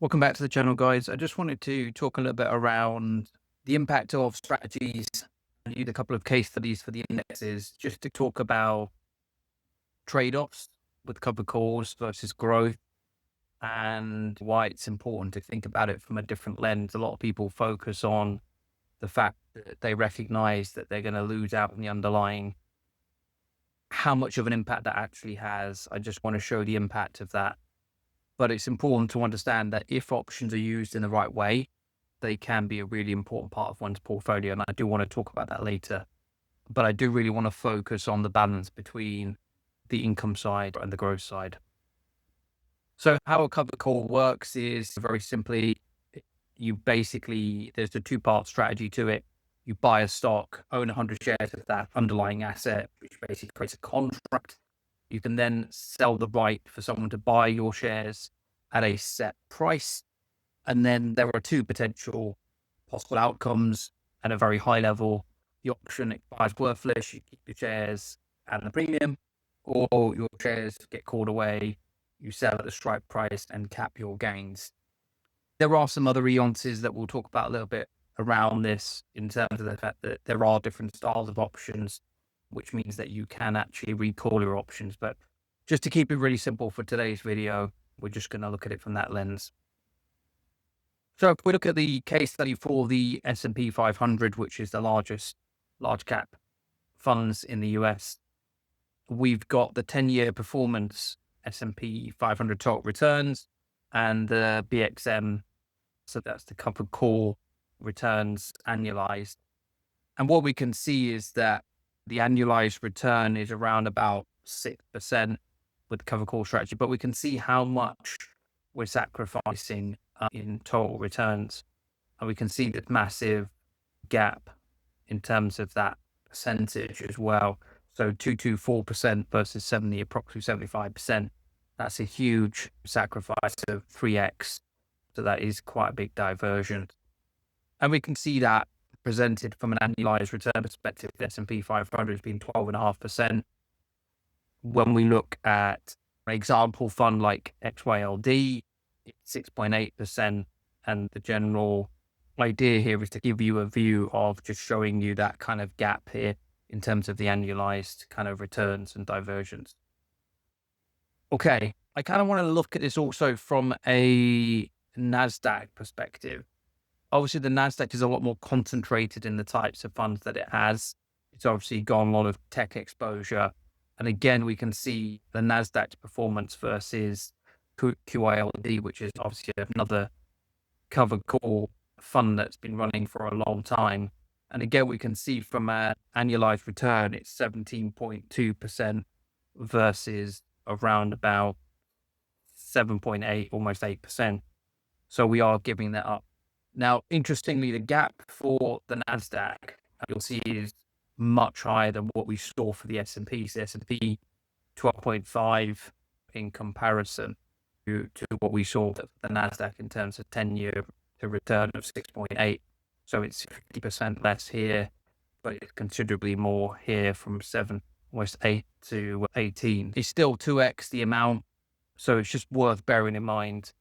Welcome back to the channel, guys. I just wanted to talk a little bit around the impact of strategies and use a couple of case studies for the indexes just to talk about trade-offs with covered calls versus growth and why it's important to think about it from a different lens. A lot of people focus on the fact that they recognize that they're going to lose out on the underlying, how much of an impact that actually has. I just want to show the impact of that. But it's important to understand that if options are used in the right way, they can be a really important part of one's portfolio. And I do want to talk about that later. But I do really want to focus on the balance between the income side and the growth side. So how a covered call works is very simply, there's a two-part strategy to it. You buy a stock, own 100 shares of that underlying asset, which basically creates a contract. You can then sell the right for someone to buy your shares at a set price. And then there are two potential possible outcomes at a very high level. The option expires worthless, you keep your shares and the premium, or your shares get called away, you sell at the strike price and cap your gains. There are some other nuances that we'll talk about a little bit around this in terms of the fact that there are different styles of options, which means that you can actually recall your options. But just to keep it really simple for today's video, we're just going to look at it from that lens. So if we look at the case study for the S&P 500, which is the largest large cap funds in the US, we've got the 10-year performance S&P 500 total returns and the BXM. So that's the covered call returns annualized. And what we can see is that the annualized return is around about 6% with the covered call strategy, but we can see how much we're sacrificing in total returns. And we can see this massive gap in terms of that percentage as well. So 224% versus approximately 75%. That's a huge sacrifice of 3x. So that is quite a big diversion. And we can see that presented from an annualized return perspective. The S&P 500 has been 12.5%. When we look at an example fund like XYLD, it's 6.8%. And the general idea here is to give you a view of just showing you that kind of gap here in terms of the annualized kind of returns and diversions. Okay, I kind of want to look at this also from a Nasdaq perspective. Obviously, the Nasdaq is a lot more concentrated in the types of funds that it has. It's obviously got a lot of tech exposure. And again, we can see the Nasdaq's performance versus QYLD, which is obviously another covered call fund that's been running for a long time. And again, we can see from an annualized return, it's 17.2% versus around about 7.8, almost 8%. So we are giving that up. Now, interestingly, the gap for the Nasdaq, you'll see, is much higher than what we saw for the S&P. So the S&P 12.5 in comparison to what we saw for the Nasdaq in terms of 10-year return of 6.8. So it's 50% less here, but it's considerably more here from 7, almost 8 to 18. It's still 2x the amount. So it's just worth bearing in mind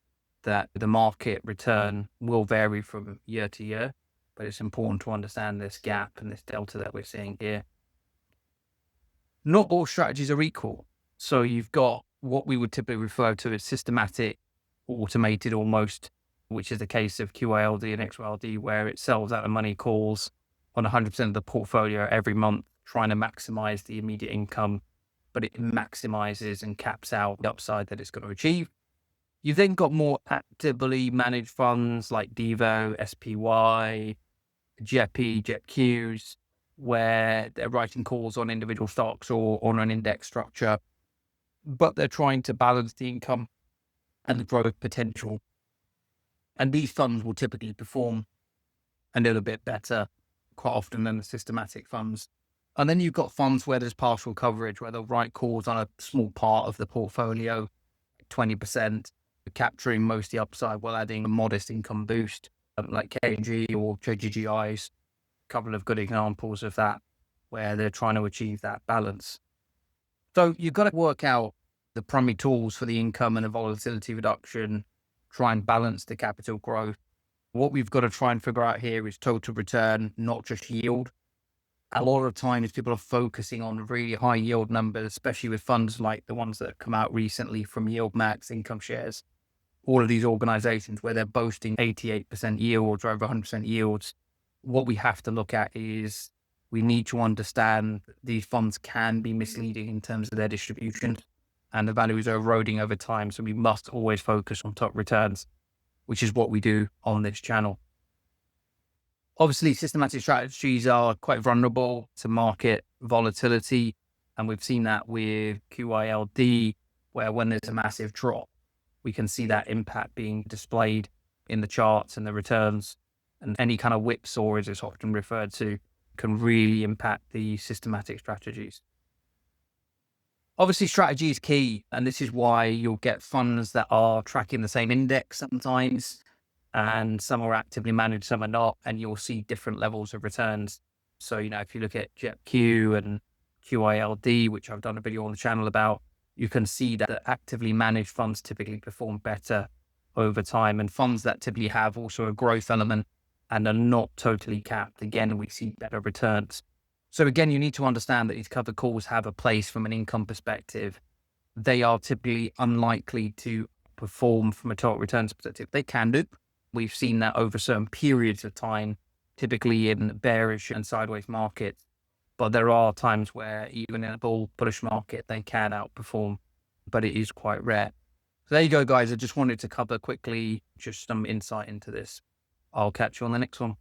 that the market return will vary from year to year, but it's important to understand this gap and this delta that we're seeing here. Not all strategies are equal. So you've got what we would typically refer to as systematic, automated almost, which is the case of QYLD and XYLD, where it sells out the money calls on 100% of the portfolio every month, trying to maximize the immediate income, but it maximizes and caps out the upside that it's going to achieve. You've then got more actively managed funds like Devo, SPY, JEPI, JETQs, where they're writing calls on individual stocks or on an index structure, but they're trying to balance the income and the growth potential. And these funds will typically perform a little bit better quite often than the systematic funds. And then you've got funds where there's partial coverage, where they'll write calls on a small part of the portfolio, 20%, capturing most of the upside while adding a modest income boost, like KNG or JGGIs. A couple of good examples of that, where they're trying to achieve that balance. So you've got to work out the primary tools for the income and the volatility reduction try and balance the capital growth. What we've got to try and figure out here is total return, not just yield. A lot of times people are focusing on really high yield numbers, especially with funds like the ones that have come out recently from Yield Max, Income Shares, all of these organizations where they're boasting 88% yields or over 100% yields. What we have to look at is we need to understand that these funds can be misleading in terms of their distribution and the values are eroding over time. So we must always focus on top returns, which is what we do on this channel. Obviously, systematic strategies are quite vulnerable to market volatility. And we've seen that with QILD, where when there's a massive drop, we can see that impact being displayed in the charts and the returns. And any kind of whipsaw, as it's often referred to, can really impact the systematic strategies. Obviously, strategy is key. And this is why you'll get funds that are tracking the same index sometimes, and some are actively managed, some are not, and you'll see different levels of returns. So, if you look at JetQ and QILD, which I've done a video on the channel about, you can see that the actively managed funds typically perform better over time. And funds that typically have also a growth element and are not totally capped, again, we see better returns. So again, you need to understand that these covered calls have a place from an income perspective. They are typically unlikely to perform from a total returns perspective. They can do. We've seen that over certain periods of time, typically in bearish and sideways markets. But there are times where even in a bullish market, they can outperform, but it is quite rare. So there you go, guys. I just wanted to cover quickly just some insight into this. I'll catch you on the next one.